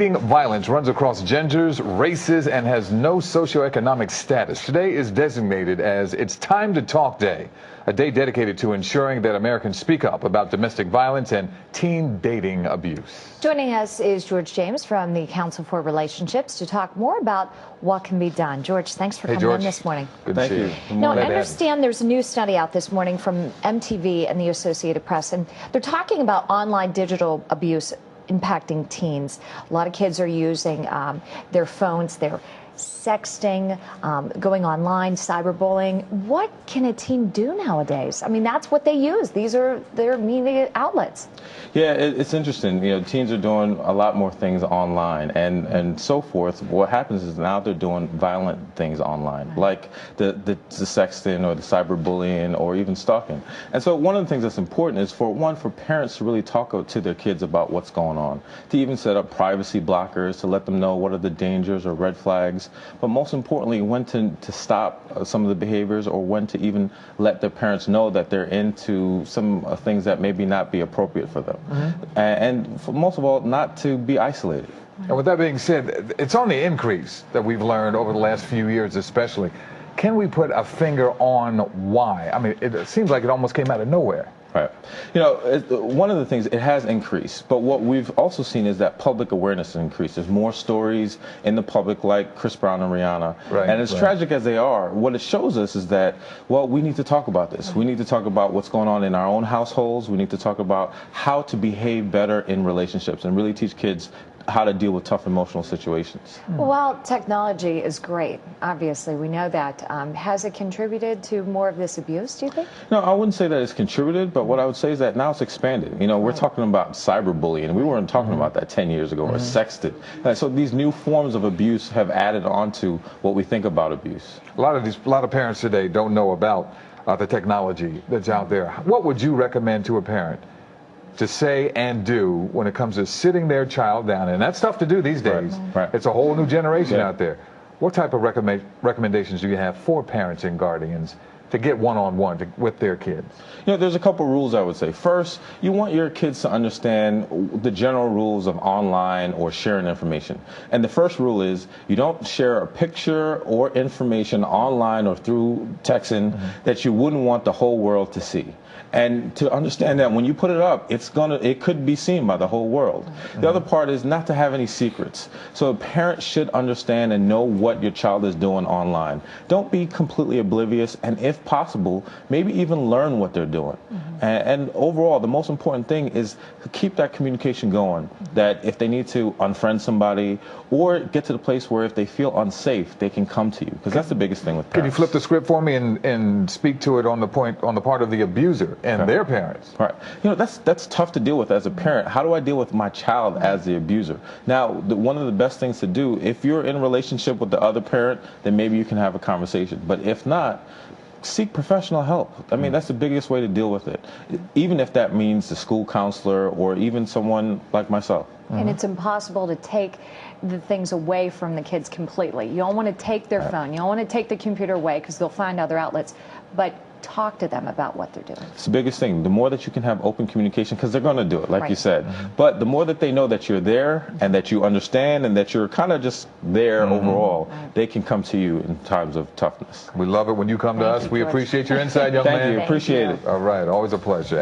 Violence runs across genders, races, and has no socioeconomic status. Today is designated as It's Time to Talk Day, a day dedicated to ensuring that Americans speak up about domestic violence and teen dating abuse. Joining us is George James from the Council for Relationships to talk more about what can be done. George, thanks for coming in this morning. Good to see you. Now, I understand there's a new study out this morning from MTV and the Associated Press, and they're talking about online digital abuse impacting teens. A lot of kids are using their phones, they're sexting, going online, cyberbullying. What can a teen do nowadays? I mean, that's what they use. These are their media outlets. Yeah, it's interesting. You know, teens are doing a lot more things online and so forth. What happens is now they're doing violent things online, like the sexting or the cyberbullying or even stalking. And so one of the things that's important is for parents to really talk to their kids about what's going on, to even set up privacy blockers to let them know what are the dangers or red flags, but most importantly, when to stop some of the behaviors or when to even let their parents know that they're into some things that maybe not be appropriate for them. And most of all, not to be isolated. And with that being said, it's on the increase that we've learned over the last few years especially. Can we put a finger on why? I mean, it seems like it almost came out of nowhere. Right. You know, one of the things, it has increased, but what we've also seen is that public awareness has increased. There's more stories in the public like Chris Brown and Rihanna. Right, and as tragic as they are, what it shows us is that, well, we need to talk about this. We need to talk about what's going on in our own households. We need to talk about how to behave better in relationships and really teach kids how to deal with tough emotional situations. Well, technology is great. Obviously, we know that. Has it contributed to more of this abuse, do you think? No, I wouldn't say that it's contributed, but what I would say is that now it's expanded. You know, we're talking about cyberbullying. We weren't talking about that 10 years ago, or sexting. So these new forms of abuse have added on to what we think about abuse. A lot of parents today don't know about the technology that's out there. What would you recommend to a parent to say and do when it comes to sitting their child down? And that's tough to do these days. Right. It's a whole new generation out there. What type of recommendations do you have for parents and guardians to get one-on-one with their kids? You know, there's a couple rules I would say. First, you want your kids to understand the general rules of online or sharing information. And the first rule is you don't share a picture or information online or through texting that you wouldn't want the whole world to see. And to understand that when you put it up, it could be seen by the whole world. The other part is not to have any secrets. So a parent should understand and know what your child is doing online. Don't be completely oblivious, and if possible, maybe even learn what they're doing. And overall, the most important thing is to keep that communication going, that if they need to unfriend somebody or get to the place where if they feel unsafe, they can come to you, because that's the biggest thing with parents. Can you flip the script for me and speak to it on the part of the abuser and their parents? Right. You know, that's tough to deal with as a parent. How do I deal with my child as the abuser? Now, one of the best things to do, if you're in a relationship with the other parent, then maybe you can have a conversation. But if not, seek professional help. I mean, that's the biggest way to deal with it, even if that means the school counselor or even someone like myself. And it's impossible to take the things away from the kids completely. You don't want to take their phone. You don't want to take the computer away because they'll find other outlets. But talk to them about what they're doing. It's the biggest thing. The more that you can have open communication, because they're going to do it, like you said. But the more that they know that you're there and that you understand and that you're kind of just there overall, they can come to you in times of toughness. We love it when you come to us. We appreciate your insight, young man. Thank you. Appreciate it. All right. Always a pleasure.